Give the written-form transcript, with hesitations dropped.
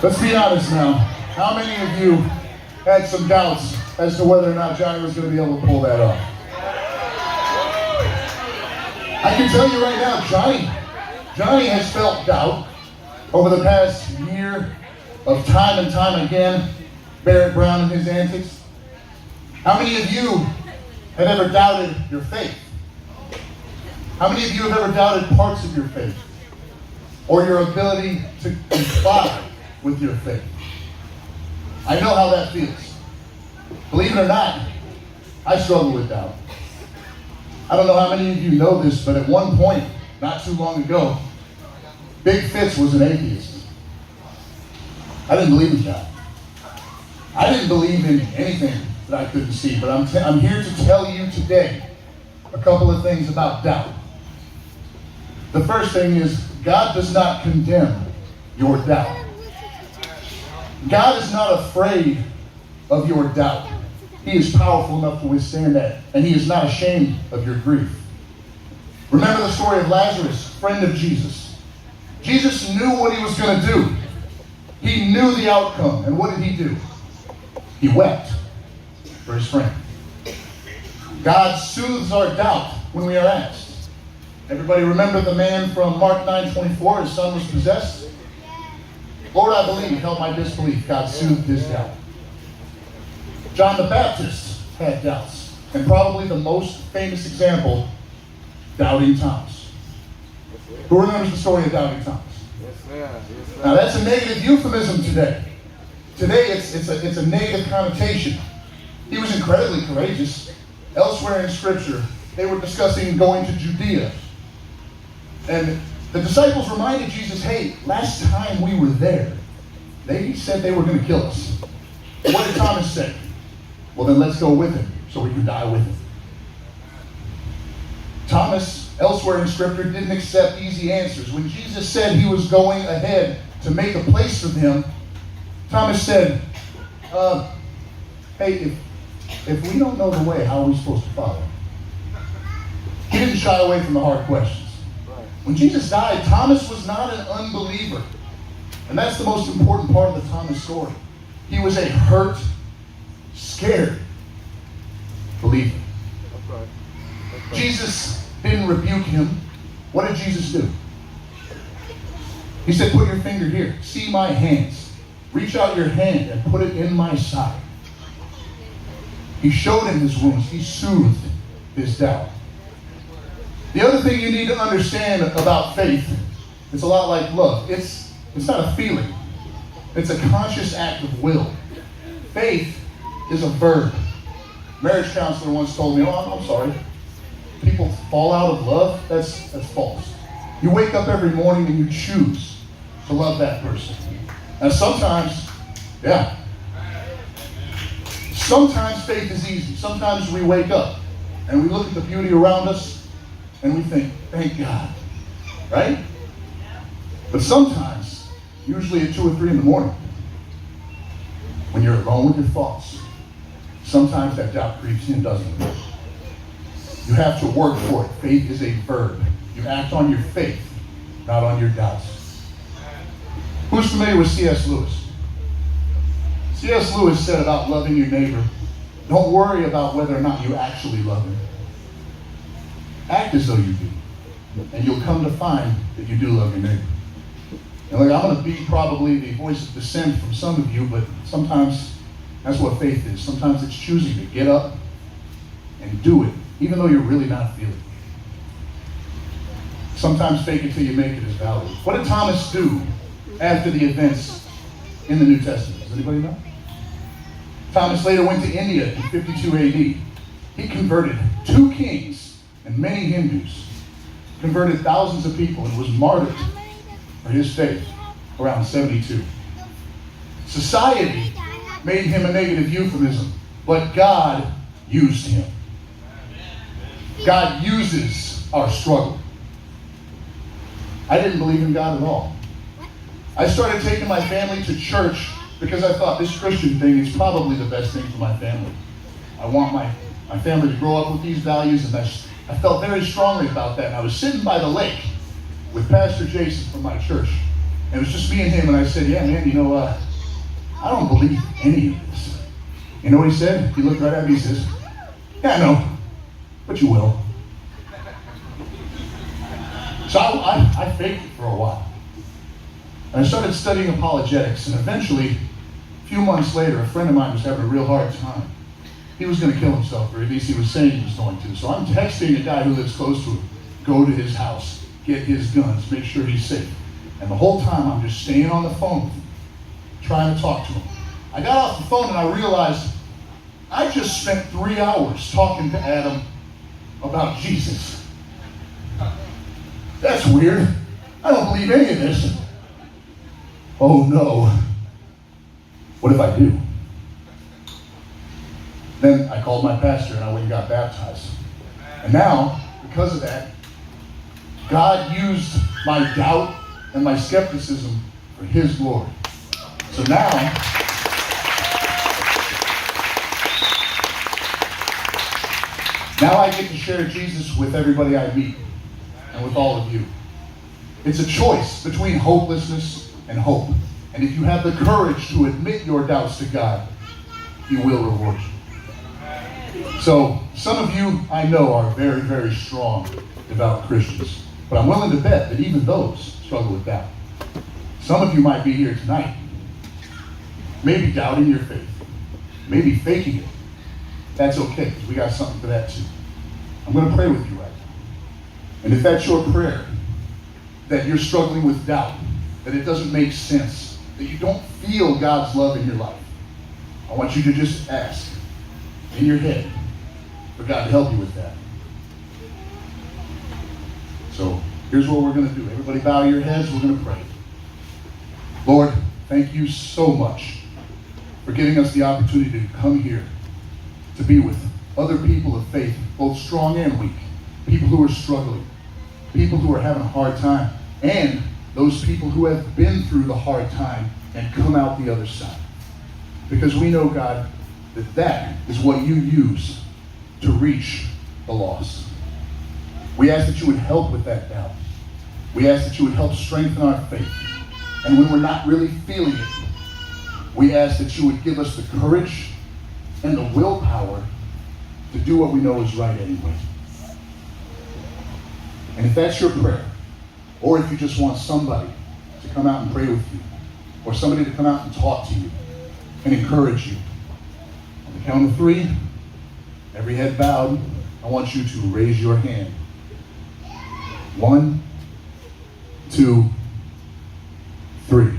Let's be honest now. How many of you had some doubts as to whether or not Johnny was going to be able to pull that off? I can tell you right now, Johnny has felt doubt over the past year of time and time again, Barrett Brown and his antics. How many of you have ever doubted your faith? How many of you have ever doubted parts of your faith or your ability to comply with your faith? I know how that feels. Believe it or not, I struggle with doubt. I don't know how many of you know this, but at one point, not too long ago, Big Fitz was an atheist. I didn't believe in God. I didn't believe in anything that I couldn't see, but I'm here to tell you today a couple of things about doubt. The first thing is, God does not condemn your doubt. God is not afraid of your doubt. He is powerful enough to withstand that, and He is not ashamed of your grief. Remember the story of Lazarus, friend of Jesus. Jesus knew what He was going to do. He knew the outcome, and what did He do? He wept for His friend. God soothes our doubt when we are asked. Everybody remember the man from Mark 9:24? His son was possessed. Lord, I believe, help my disbelief. God soothed his doubt. John the Baptist had doubts, and probably the most famous example, doubting Thomas. Who remembers the story of doubting Thomas? Now that's a negative euphemism today. Today it's a negative connotation. He was incredibly courageous. Elsewhere in Scripture, they were discussing going to Judea. And the disciples reminded Jesus, hey, last time we were there, they said they were going to kill us. And what did Thomas say? Well, then let's go with him so we can die with him. Thomas, elsewhere in Scripture, didn't accept easy answers. When Jesus said He was going ahead to make a place for them, Thomas said, hey, if we don't know the way, how are we supposed to follow? He didn't shy away from the hard questions. When Jesus died, Thomas was not an unbeliever. And that's the most important part of the Thomas story. He was a hurt, scared believer. Jesus didn't rebuke him. What did Jesus do? He said, put your finger here. See my hands. Reach out your hand and put it in my side. He showed him his wounds. He soothed his doubt. The other thing you need to understand about faith, it's a lot like love. It's not a feeling. It's a conscious act of will. Faith is a verb. Marriage counselor once told me, I'm sorry. People fall out of love? That's false. You wake up every morning and you choose to love that person. And sometimes faith is easy. Sometimes we wake up and we look at the beauty around us and we think, thank God, right? But sometimes, usually at 2 or 3 in the morning, when you're alone with your thoughts, sometimes that doubt creeps in, doesn't it? You have to work for it. Faith is a verb. You act on your faith, not on your doubts. Who's familiar with C.S. Lewis? C.S. Lewis said about loving your neighbor, don't worry about whether or not you actually love him. Act as though you do, and you'll come to find that you do love your neighbor. And I'm going to be probably the voice of dissent from some of you, but sometimes that's what faith is. Sometimes it's choosing to get up and do it, even though you're really not feeling it. Sometimes fake it till you make it is valid. What did Thomas do after the events in the New Testament? Does anybody know? Thomas later went to India in 52 AD. He converted 2 kings and many Hindus, converted thousands of people, and was martyred for his faith around 72. Society made him a negative euphemism, but God used him. God uses our struggle. I didn't believe in God at all. I started taking my family to church because I thought this Christian thing is probably the best thing for my family. I want my family to grow up with these values, and I felt very strongly about that. And I was sitting by the lake with Pastor Jason from my church, And it was just me and him, and I said, yeah, man, I don't believe any of this. You know what he said? He looked right at me, he says, yeah, I know, but you will. So I faked it for a while. And I started studying apologetics, and eventually, a few months later, a friend of mine was having a real hard time. He was going to kill himself, or at least he was saying he was going to. So I'm texting a guy who lives close to him, go to his house, get his guns, make sure he's safe. And the whole time I'm just staying on the phone with him, trying to talk to him. I got off the phone and I realized I just spent 3 hours talking to Adam about Jesus. That's weird. I don't believe any of this. Oh no. What if I do? Then I called my pastor and I went and got baptized. And now, because of that, God used my doubt and my skepticism for His glory. So now I get to share Jesus with everybody I meet and with all of you. It's a choice between hopelessness and hope. And if you have the courage to admit your doubts to God, He will reward you. So some of you I know are very, very strong, devout Christians. But I'm willing to bet that even those struggle with doubt. Some of you might be here tonight, maybe doubting your faith, maybe faking it. That's okay, because we got something for that too. I'm going to pray with you right now. And if that's your prayer, that you're struggling with doubt, that it doesn't make sense, that you don't feel God's love in your life, I want you to just ask in your head for God to help you with that. So here's what we're going to do. Everybody bow your heads. We're going to pray. Lord, thank you so much for giving us the opportunity to come here to be with other people of faith, both strong and weak, people who are struggling, people who are having a hard time, and those people who have been through the hard time and come out the other side. Because we know, God, that is what you use to reach the lost. We ask that you would help with that doubt. We ask that you would help strengthen our faith. And when we're not really feeling it, we ask that you would give us the courage and the willpower to do what we know is right anyway. And if that's your prayer, or if you just want somebody to come out and pray with you, or somebody to come out and talk to you and encourage you, on the count of 3, every head bowed, I want you to raise your hand. 1, 2, 3.